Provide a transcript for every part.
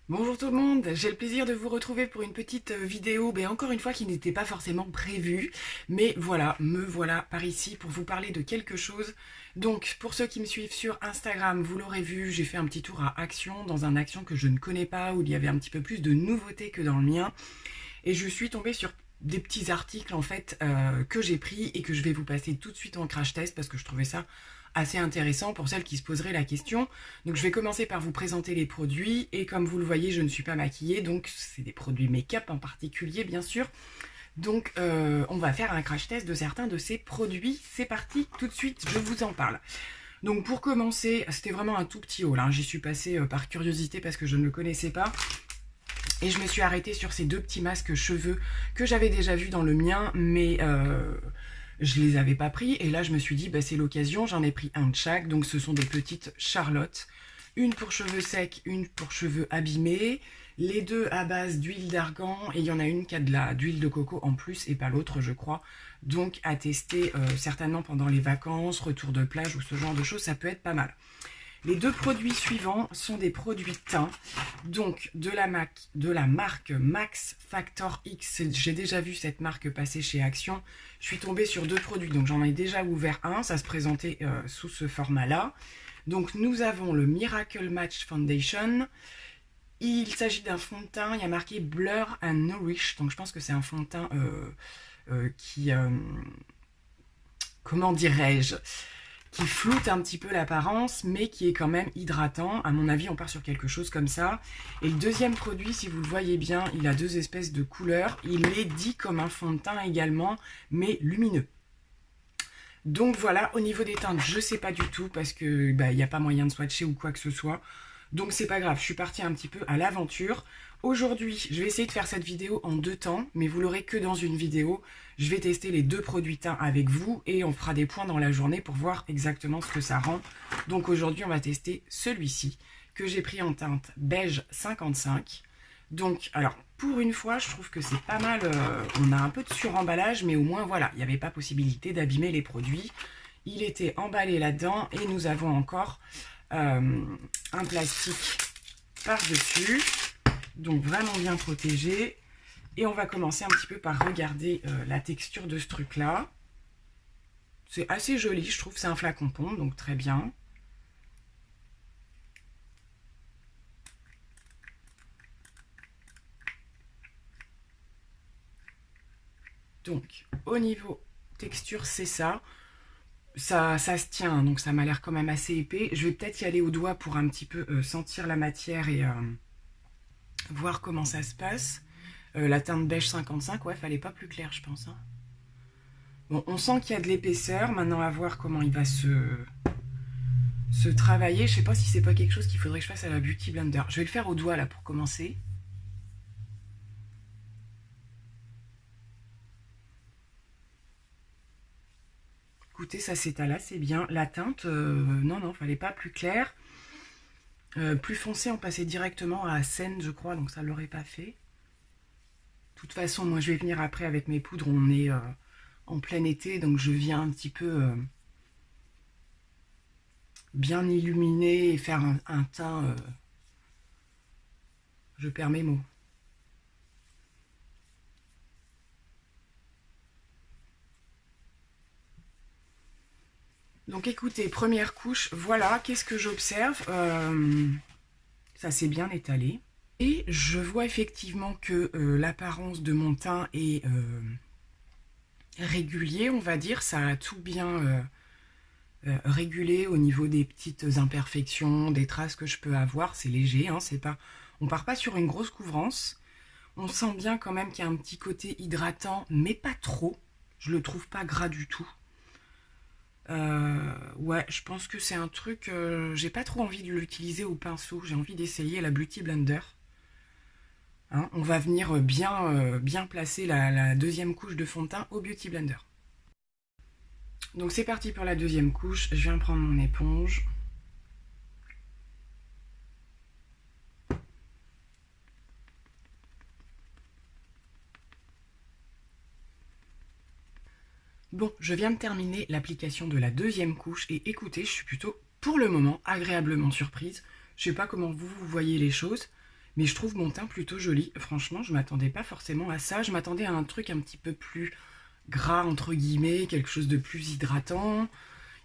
Bonjour tout le monde, j'ai le plaisir de vous retrouver pour une petite vidéo, encore une fois qui n'était pas forcément prévue, mais voilà, me voilà par ici pour vous parler de quelque chose. Donc pour ceux qui me suivent sur Instagram, vous l'aurez vu, j'ai fait un petit tour à Action, dans un Action que je ne connais pas, où il y avait un petit peu plus de nouveautés que dans le mien, et je suis tombée sur des petits articles en fait que j'ai pris et que je vais vous passer tout de suite en crash test parce que je trouvais ça assez intéressant pour celles qui se poseraient la question. Donc je vais commencer par vous présenter les produits et comme vous le voyez je ne suis pas maquillée donc c'est des produits make-up en particulier bien sûr. Donc on va faire un crash test de certains de ces produits. C'est parti, tout de suite je vous en parle. Donc pour commencer, c'était vraiment un tout petit haul, hein. J'y suis passée par curiosité parce que je ne le connaissais pas. Et je me suis arrêtée sur ces deux petits masques cheveux que j'avais déjà vus dans le mien, mais je les avais pas pris. Et là, je me suis dit, c'est l'occasion, j'en ai pris un de chaque. Donc, ce sont des petites Charlotte. Une pour cheveux secs, une pour cheveux abîmés. Les deux à base d'huile d'argan. Et il y en a une qui a d'huile de coco en plus et pas l'autre, je crois. Donc, à tester certainement pendant les vacances, retour de plage ou ce genre de choses, ça peut être pas mal. Les deux produits suivants sont des produits teints, donc de la marque Max Factor X. J'ai déjà vu cette marque passer chez Action. Je suis tombée sur deux produits, donc j'en ai déjà ouvert un. Ça se présentait sous ce format-là. Donc nous avons le Miracle Match Foundation. Il s'agit d'un fond de teint, il y a marqué Blur and Nourish. Donc je pense que c'est un fond de teint qui... comment dirais-je, qui floute un petit peu l'apparence, mais qui est quand même hydratant. À mon avis, on part sur quelque chose comme ça. Et le deuxième produit, si vous le voyez bien, il a deux espèces de couleurs. Il est dit comme un fond de teint également, mais lumineux. Donc voilà, au niveau des teintes, je sais pas du tout, parce que il n'y a pas moyen de swatcher ou quoi que ce soit. Donc c'est pas grave, je suis partie un petit peu à l'aventure. Aujourd'hui, je vais essayer de faire cette vidéo en deux temps, mais vous l'aurez que dans une vidéo. Je vais tester les deux produits teints avec vous et on fera des points dans la journée pour voir exactement ce que ça rend. Donc aujourd'hui, on va tester celui-ci que j'ai pris en teinte beige 55. Donc, alors, pour une fois, je trouve que c'est pas mal. On a un peu de suremballage, mais au moins, voilà, il n'y avait pas possibilité d'abîmer les produits. Il était emballé là-dedans et nous avons encore un plastique par-dessus. Donc, vraiment bien protégé. Et on va commencer un petit peu par regarder la texture de ce truc-là. C'est assez joli, je trouve. C'est un flacon pompe, donc très bien. Donc, au niveau texture, c'est ça. Ça se tient, donc ça m'a l'air quand même assez épais. Je vais peut-être y aller au doigt pour un petit peu sentir la matière et voir comment ça se passe. La teinte beige 55, ouais, fallait pas plus clair, je pense. Hein. Bon, on sent qu'il y a de l'épaisseur. Maintenant, à voir comment il va se travailler. Je sais pas si c'est pas quelque chose qu'il faudrait que je fasse à la Beauty Blender. Je vais le faire au doigt, là, pour commencer. Écoutez, ça s'étale assez bien. La teinte, non, fallait pas plus clair. Plus foncé, on passait directement à Scène, je crois, donc ça ne l'aurait pas fait. De toute façon, moi, je vais venir après avec mes poudres. On est en plein été, donc je viens un petit peu bien illuminer et faire un teint, je perds mes mots. Donc écoutez, première couche, voilà, qu'est-ce que j'observe ça s'est bien étalé. Et je vois effectivement que l'apparence de mon teint est régulier, on va dire. Ça a tout bien régulé au niveau des petites imperfections, des traces que je peux avoir. C'est léger, hein, c'est pas... on part pas sur une grosse couvrance. On sent bien quand même qu'il y a un petit côté hydratant, mais pas trop. Je le trouve pas gras du tout. Ouais, je pense que c'est un truc... j'ai pas trop envie de l'utiliser au pinceau. J'ai envie d'essayer la Beauty Blender. Hein, on va venir bien placer la deuxième couche de fond de teint au Beauty Blender. Donc c'est parti pour la deuxième couche. Je viens prendre mon éponge. Bon, je viens de terminer l'application de la deuxième couche et écoutez, je suis plutôt, pour le moment, agréablement surprise. Je sais pas comment vous voyez les choses, mais je trouve mon teint plutôt joli. Franchement, je m'attendais pas forcément à ça. Je m'attendais à un truc un petit peu plus gras, entre guillemets, quelque chose de plus hydratant.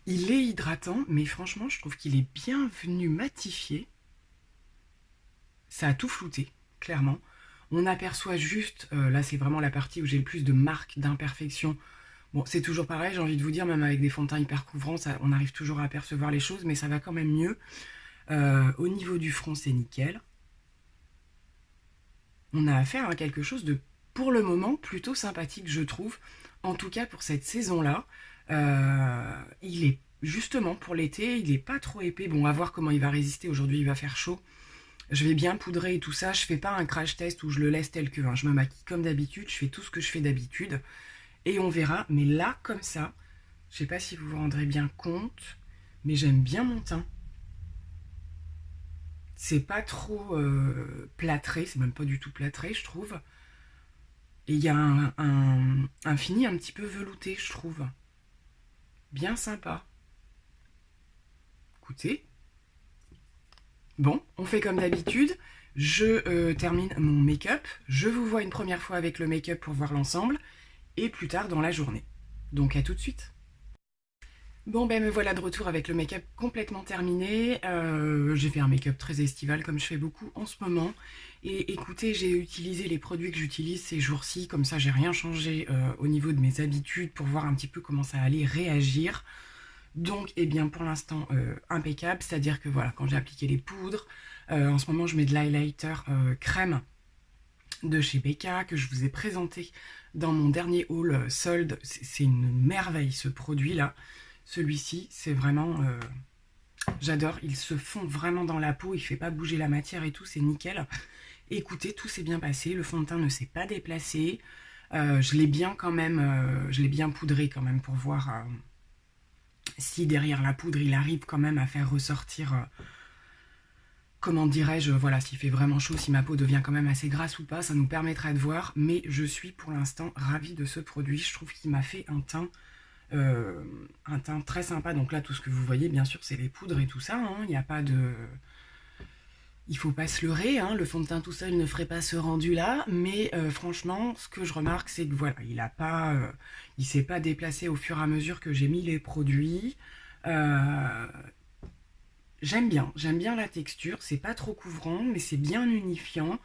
Il est hydratant, mais franchement, je trouve qu'il est bien venu matifier. Ça a tout flouté, clairement. On aperçoit juste, là c'est vraiment la partie où j'ai le plus de marques d'imperfection. Bon, c'est toujours pareil, j'ai envie de vous dire, même avec des fonds de teint hyper couvrants, on arrive toujours à apercevoir les choses, mais ça va quand même mieux. Au niveau du front, c'est nickel. On a affaire à quelque chose de, pour le moment, plutôt sympathique, je trouve. En tout cas, pour cette saison-là, il est justement pour l'été, il n'est pas trop épais. Bon, à voir comment il va résister. Aujourd'hui, il va faire chaud. Je vais bien poudrer et tout ça. Je fais pas un crash test où je le laisse tel que. Hein. Je me maquille comme d'habitude. Je fais tout ce que je fais d'habitude. Et on verra. Mais là, comme ça, je sais pas si vous vous rendrez bien compte, mais j'aime bien mon teint. C'est pas trop plâtré. C'est même pas du tout plâtré, je trouve. Et il y a un fini un petit peu velouté, je trouve. Bien sympa. Écoutez. Bon, on fait comme d'habitude. Je termine mon make-up. Je vous vois une première fois avec le make-up pour voir l'ensemble. Et plus tard dans la journée. Donc à tout de suite. Bon ben me voilà de retour avec le make-up complètement terminé. J'ai fait un make-up très estival comme je fais beaucoup en ce moment. Et écoutez, j'ai utilisé les produits que j'utilise ces jours-ci. Comme ça, j'ai rien changé au niveau de mes habitudes pour voir un petit peu comment ça allait réagir. Donc, eh bien, pour l'instant, impeccable. C'est-à-dire que voilà, quand j'ai appliqué les poudres, en ce moment, je mets de l'highlighter crème de chez Becca que je vous ai présenté dans mon dernier haul solde. C'est une merveille ce produit-là. Celui-ci, c'est vraiment... j'adore. Il se fond vraiment dans la peau. Il ne fait pas bouger la matière et tout. C'est nickel. Écoutez, tout s'est bien passé. Le fond de teint ne s'est pas déplacé. Je l'ai bien quand même... je l'ai bien poudré quand même pour voir... si derrière la poudre, il arrive quand même à faire ressortir, comment dirais-je, voilà, s'il fait vraiment chaud, si ma peau devient quand même assez grasse ou pas, ça nous permettra de voir. Mais je suis pour l'instant ravie de ce produit. Je trouve qu'il m'a fait un teint très sympa. Donc là, tout ce que vous voyez, bien sûr, c'est les poudres et tout ça. Hein. Il n'y a pas de... Il faut pas se leurrer, hein. Le fond de teint tout seul ne ferait pas ce rendu-là. Mais franchement, ce que je remarque, c'est que voilà, il s'est pas déplacé au fur et à mesure que j'ai mis les produits. J'aime bien la texture. C'est pas trop couvrant, mais c'est bien unifiant.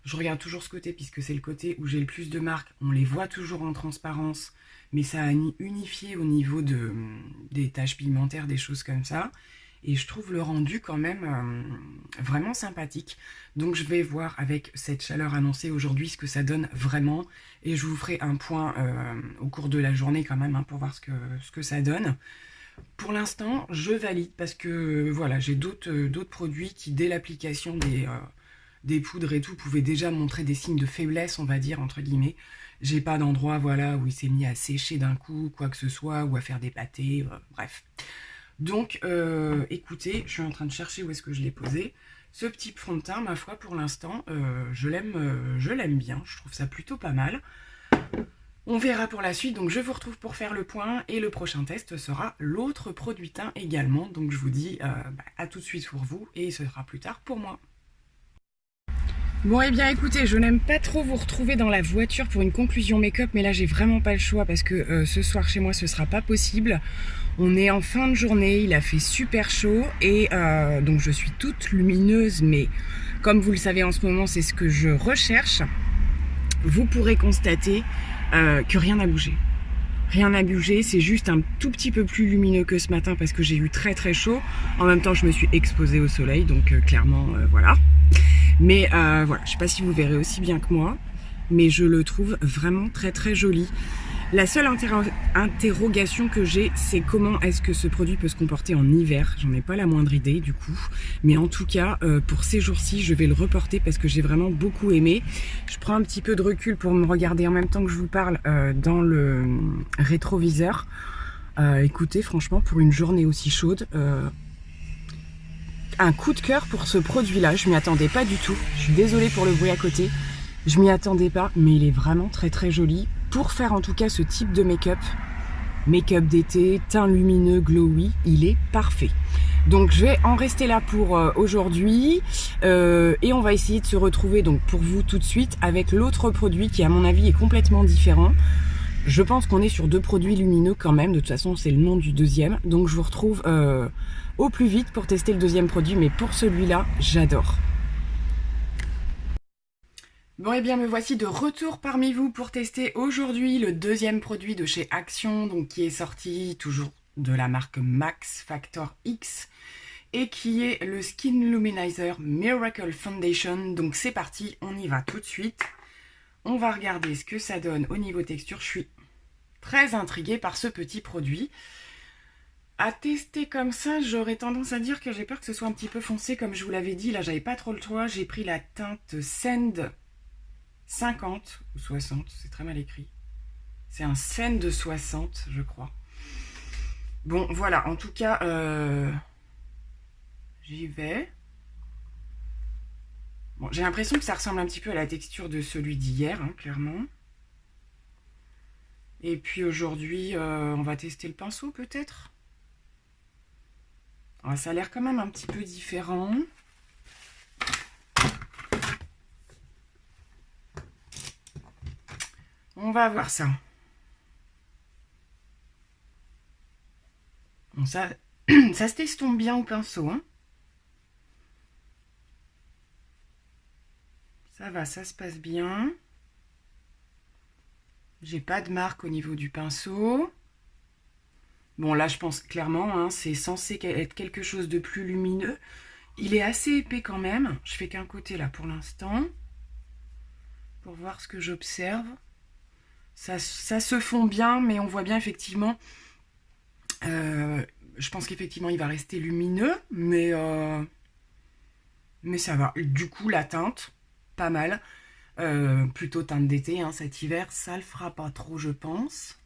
Je regarde toujours ce côté, puisque c'est le côté où j'ai le plus de marques. On les voit toujours en transparence, mais ça a unifié au niveau des taches pigmentaires, des choses comme ça. Et je trouve le rendu quand même vraiment sympathique. Donc je vais voir avec cette chaleur annoncée aujourd'hui ce que ça donne vraiment. Et je vous ferai un point au cours de la journée quand même, hein, pour voir ce que ça donne. Pour l'instant, je valide parce que voilà, j'ai d'autres produits qui, dès l'application des poudres et tout, pouvaient déjà montrer des signes de faiblesse, on va dire, entre guillemets. J'ai pas d'endroit, voilà, où il s'est mis à sécher d'un coup, quoi que ce soit, ou à faire des pâtés, bref. Donc, écoutez, je suis en train de chercher où est-ce que je l'ai posé. Ce petit fond de teint, ma foi, pour l'instant, je l'aime bien. Je trouve ça plutôt pas mal. On verra pour la suite. Donc, je vous retrouve pour faire le point. Et le prochain test sera l'autre produit teint également. Donc, je vous dis à tout de suite pour vous. Et ce sera plus tard pour moi. Bon, eh bien écoutez, je n'aime pas trop vous retrouver dans la voiture pour une conclusion make-up, mais là j'ai vraiment pas le choix parce que ce soir chez moi ce sera pas possible. On est en fin de journée, il a fait super chaud et donc je suis toute lumineuse, mais comme vous le savez en ce moment c'est ce que je recherche. Vous pourrez constater que rien n'a bougé. Rien n'a bougé, c'est juste un tout petit peu plus lumineux que ce matin parce que j'ai eu très très chaud. En même temps je me suis exposée au soleil, donc clairement voilà. Mais voilà, je sais pas si vous verrez aussi bien que moi, mais je le trouve vraiment très très joli. La seule interrogation que j'ai, c'est comment est-ce que ce produit peut se comporter en hiver. J'en ai pas la moindre idée du coup. Mais en tout cas, pour ces jours-ci, je vais le reporter parce que j'ai vraiment beaucoup aimé. Je prends un petit peu de recul pour me regarder en même temps que je vous parle dans le rétroviseur. Écoutez, franchement, pour une journée aussi chaude... un coup de cœur pour ce produit-là, je m'y attendais pas du tout. Je suis désolée pour le bruit à côté, je m'y attendais pas, mais il est vraiment très très joli. Pour faire en tout cas ce type de make-up, make-up d'été, teint lumineux, glowy, il est parfait. Donc je vais en rester là pour aujourd'hui et on va essayer de se retrouver donc pour vous tout de suite avec l'autre produit qui à mon avis est complètement différent. Je pense qu'on est sur 2 produits lumineux quand même, de toute façon c'est le nom du deuxième, donc je vous retrouve au plus vite pour tester le deuxième produit, mais pour celui-là, j'adore. Bon et bien me voici de retour parmi vous pour tester aujourd'hui le deuxième produit de chez Action, donc qui est sorti toujours de la marque Max Factor X et qui est le Skin Luminizer Miracle Foundation. Donc c'est parti, on y va tout de suite. On va regarder ce que ça donne au niveau texture. Je suis très intriguée par ce petit produit. À tester comme ça, j'aurais tendance à dire que j'ai peur que ce soit un petit peu foncé comme je vous l'avais dit. Là, j'avais pas trop le choix. J'ai pris la teinte Sand 50 ou 60, c'est très mal écrit. C'est un Sand de 60, je crois. Bon, voilà, en tout cas, j'y vais. Bon, j'ai l'impression que ça ressemble un petit peu à la texture de celui d'hier, hein, clairement. Et puis aujourd'hui, on va tester le pinceau peut-être. Ah, ça a l'air quand même un petit peu différent. On va voir ça. Bon, ça se t'estompe bien au pinceau, hein. Ça va, ça se passe bien. J'ai pas de marque au niveau du pinceau. Bon, là, je pense clairement, hein, c'est censé être quelque chose de plus lumineux. Il est assez épais quand même. Je fais qu'un côté là pour l'instant. Pour voir ce que j'observe. Ça se fond bien, mais on voit bien effectivement... je pense qu'effectivement, il va rester lumineux, mais ça va. Du coup, la teinte, pas mal. Plutôt teinte d'été, hein, cet hiver, ça le fera pas trop, je pense.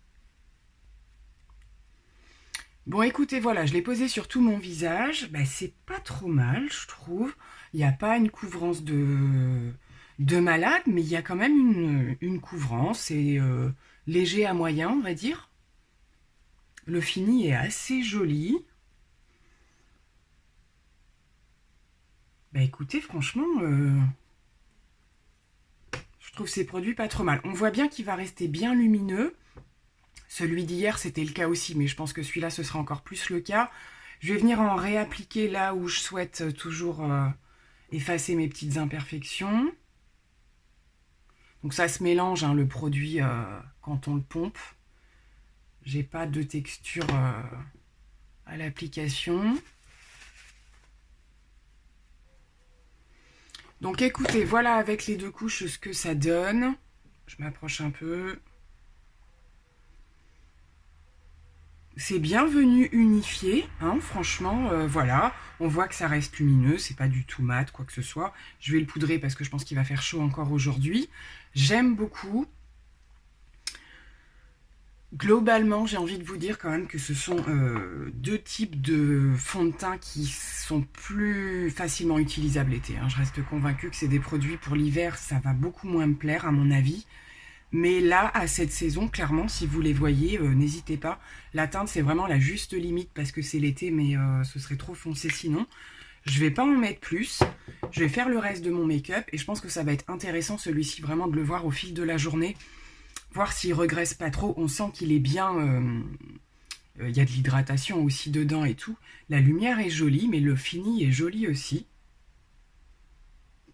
Bon, écoutez, voilà, je l'ai posé sur tout mon visage. Ben, c'est pas trop mal, je trouve. Il n'y a pas une couvrance de malade, mais il y a quand même une couvrance. C'est léger à moyen, on va dire. Le fini est assez joli. Ben, écoutez, franchement, je trouve ces produits pas trop mal. On voit bien qu'il va rester bien lumineux. Celui d'hier, c'était le cas aussi, mais je pense que celui-là, ce sera encore plus le cas. Je vais venir en réappliquer là où je souhaite toujours effacer mes petites imperfections. Donc ça se mélange, hein, le produit, quand on le pompe. J'ai pas de texture à l'application. Donc écoutez, voilà avec les 2 couches ce que ça donne. Je m'approche un peu. C'est bien venu unifié, hein, franchement, voilà. On voit que ça reste lumineux, c'est pas du tout mat, quoi que ce soit. Je vais le poudrer parce que je pense qu'il va faire chaud encore aujourd'hui. J'aime beaucoup. Globalement, j'ai envie de vous dire quand même que ce sont 2 types de fond de teint qui sont plus facilement utilisables l'été, hein. Je reste convaincue que c'est des produits pour l'hiver, ça va beaucoup moins me plaire à mon avis. Mais là, à cette saison, clairement, si vous les voyez, n'hésitez pas. La teinte, c'est vraiment la juste limite parce que c'est l'été, mais ce serait trop foncé sinon. Je vais pas en mettre plus. Je vais faire le reste de mon make-up et je pense que ça va être intéressant celui-ci vraiment de le voir au fil de la journée. Voir s'il regresse pas trop. On sent qu'il est bien... y a de l'hydratation aussi dedans et tout. La lumière est jolie, mais le fini est joli aussi.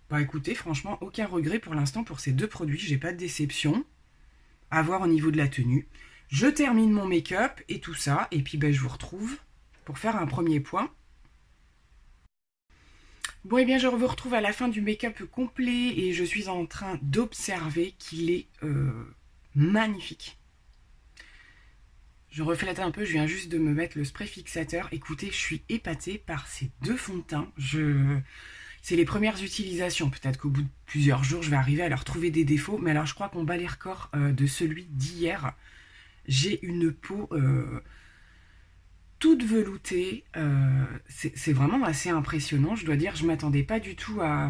Bah écoutez, franchement, aucun regret pour l'instant pour ces 2 produits. J'ai pas de déception. À voir au niveau de la tenue. Je termine mon make-up et tout ça. Et puis ben, je vous retrouve pour faire un premier point. Bon, et bien je vous retrouve à la fin du make-up complet. Et je suis en train d'observer qu'il est magnifique. Je reflète un peu. Je viens juste de me mettre le spray fixateur. Écoutez, je suis épatée par ces 2 fonds de teint. C'est les premières utilisations. Peut-être qu'au bout de plusieurs jours, je vais arriver à leur trouver des défauts. Mais alors, je crois qu'on bat les records de celui d'hier. J'ai une peau toute veloutée. C'est vraiment assez impressionnant. Je dois dire, je m'attendais pas du tout à...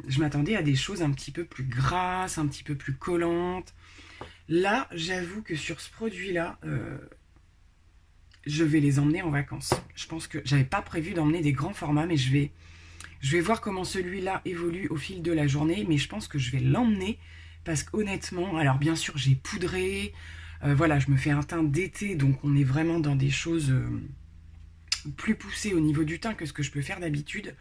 Je m'attendais à des choses un petit peu plus grasses, un petit peu plus collantes. Là, j'avoue que sur ce produit-là, je vais les emmener en vacances. Je pense que j'avais pas prévu d'emmener des grands formats, mais je vais voir comment celui-là évolue au fil de la journée, mais je pense que je vais l'emmener parce qu'honnêtement, alors bien sûr j'ai poudré, voilà, je me fais un teint d'été, donc on est vraiment dans des choses plus poussées au niveau du teint que ce que je peux faire d'habitude.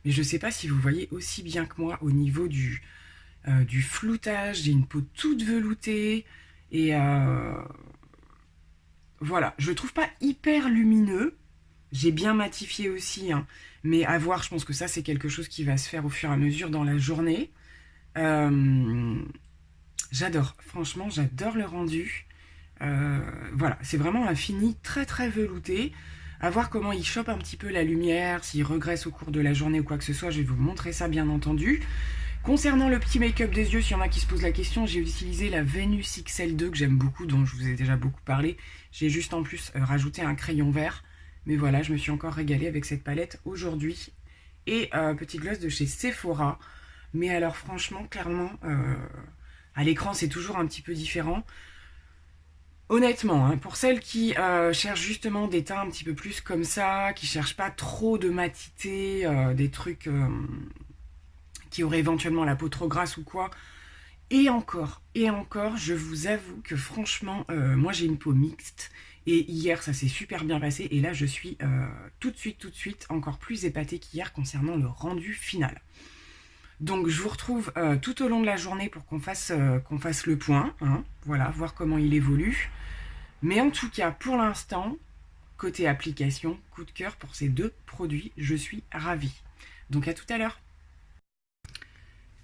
Mais je sais pas si vous voyez aussi bien que moi au niveau du floutage, j'ai une peau toute veloutée, et voilà, je le trouve pas hyper lumineux. J'ai bien matifié aussi, hein, mais à voir, je pense que ça c'est quelque chose qui va se faire au fur et à mesure dans la journée. Euh, J'adore, franchement j'adore le rendu. Voilà, c'est vraiment un fini très très velouté. À voir comment il chope un petit peu la lumière, s'il regresse au cours de la journée ou quoi que ce soit, je vais vous montrer ça bien entendu. Concernant le petit make-up des yeux, s'il y en a qui se posent la question, j'ai utilisé la Venus XL2 que j'aime beaucoup, dont je vous ai déjà beaucoup parlé. J'ai juste en plus rajouté un crayon vert. Mais voilà, je me suis encore régalée avec cette palette aujourd'hui. Et petit gloss de chez Sephora. Mais alors franchement, clairement, à l'écran c'est toujours un petit peu différent. Honnêtement, hein, pour celles qui cherchent justement des teints un petit peu plus comme ça, qui cherchent pas trop de matité, des trucs qui auraient éventuellement la peau trop grasse ou quoi, et encore, je vous avoue que franchement, moi j'ai une peau mixte, et hier ça s'est super bien passé, et là je suis tout de suite, encore plus épatée qu'hier concernant le rendu final. Donc je vous retrouve tout au long de la journée pour qu'on fasse le point, hein, voilà, voir comment il évolue. Mais en tout cas, pour l'instant, côté application, coup de cœur pour ces deux produits, je suis ravie. Donc à tout à l'heure.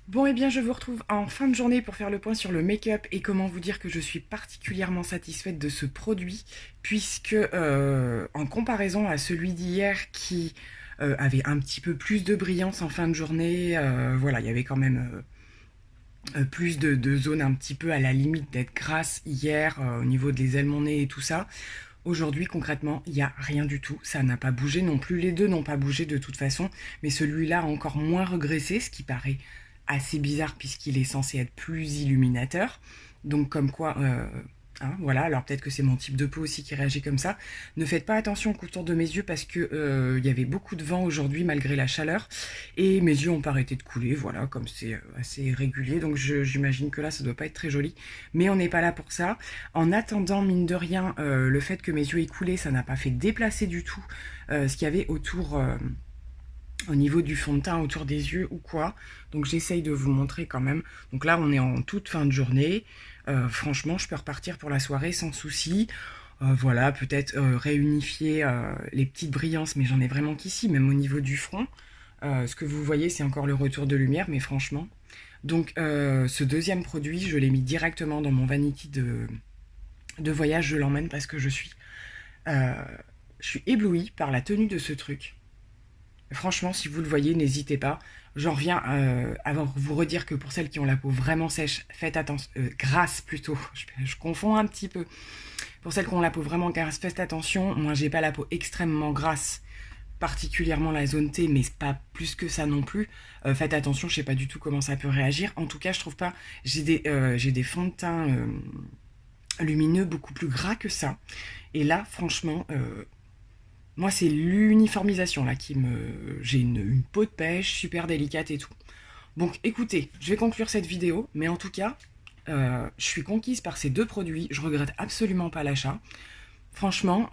Bon, et bien je vous retrouve en fin de journée pour faire le point sur le make-up et comment vous dire que je suis particulièrement satisfaite de ce produit, puisque en comparaison à celui d'hier qui avait un petit peu plus de brillance en fin de journée, voilà, il y avait quand même plus de zones un petit peu à la limite d'être grasse hier au niveau des ailes, mon nez et tout ça. Aujourd'hui, concrètement, il n'y a rien du tout. Ça n'a pas bougé non plus. Les deux n'ont pas bougé de toute façon. Mais celui-là a encore moins regressé, ce qui paraît assez bizarre puisqu'il est censé être plus illuminateur. Donc comme quoi, hein, voilà, alors peut-être que c'est mon type de peau aussi qui réagit comme ça. Ne faites pas attention au contour de mes yeux parce que il y avait beaucoup de vent aujourd'hui malgré la chaleur. Et mes yeux n'ont pas arrêté de couler, voilà, comme c'est assez régulier. Donc j'imagine que là, ça doit pas être très joli. Mais on n'est pas là pour ça. En attendant, mine de rien, le fait que mes yeux aient coulé, ça n'a pas fait déplacer du tout ce qu'il y avait autour, au niveau du fond de teint, autour des yeux ou quoi. Donc j'essaye de vous montrer quand même. Donc là, on est en toute fin de journée. Franchement, je peux repartir pour la soirée sans souci. Voilà, peut-être réunifier les petites brillances, mais j'en ai vraiment qu'ici, même au niveau du front. Ce que vous voyez, c'est encore le retour de lumière, mais franchement. Donc ce deuxième produit, je l'ai mis directement dans mon vanity de voyage, je l'emmène parce que euh, je suis éblouie par la tenue de ce truc. Franchement, si vous le voyez, n'hésitez pas. J'en reviens à vous redire que pour celles qui ont la peau vraiment sèche, faites attention, grasse plutôt, je confonds un petit peu. Pour celles qui ont la peau vraiment grasse, faites attention. Moi, j'ai pas la peau extrêmement grasse, particulièrement la zone T, mais c'est pas plus que ça non plus. Faites attention, je sais pas du tout comment ça peut réagir. En tout cas, je trouve pas. J'ai des fonds de teint lumineux beaucoup plus gras que ça. Et là, franchement, moi, c'est l'uniformisation là qui me. J'ai une peau de pêche super délicate et tout. Donc, écoutez, je vais conclure cette vidéo, mais en tout cas, je suis conquise par ces deux produits. Je regrette absolument pas l'achat. Franchement,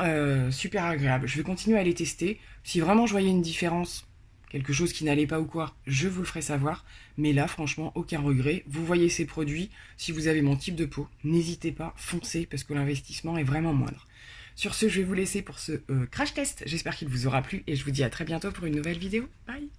super agréable. Je vais continuer à les tester. Si vraiment je voyais une différence, quelque chose qui n'allait pas ou quoi, je vous le ferai savoir. Mais là, franchement, aucun regret. Vous voyez ces produits. Si vous avez mon type de peau, n'hésitez pas, foncez parce que l'investissement est vraiment moindre. Sur ce, je vais vous laisser pour ce crash test. J'espère qu'il vous aura plu et je vous dis à très bientôt pour une nouvelle vidéo. Bye!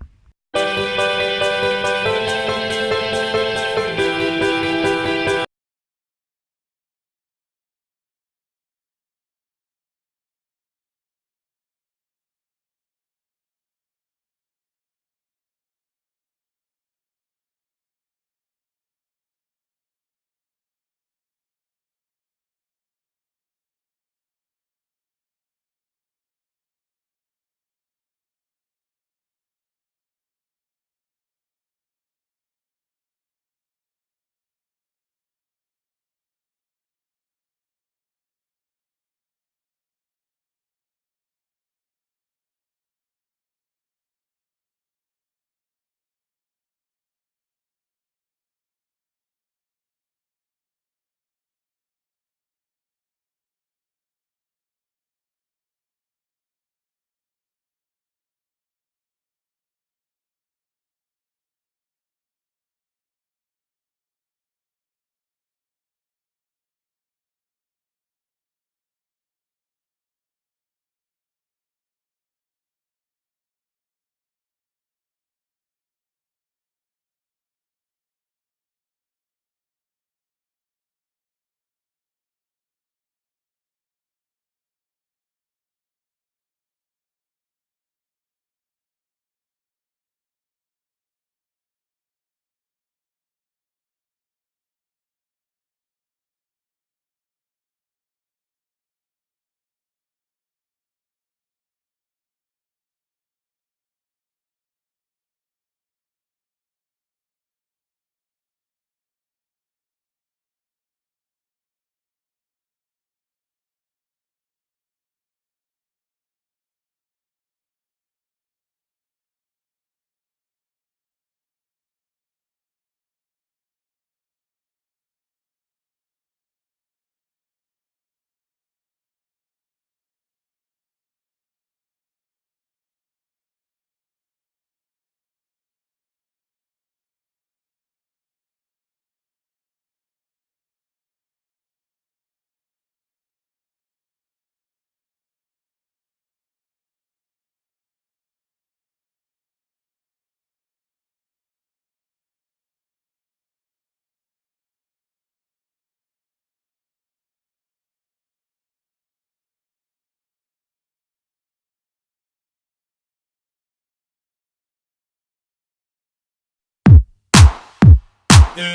I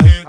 hit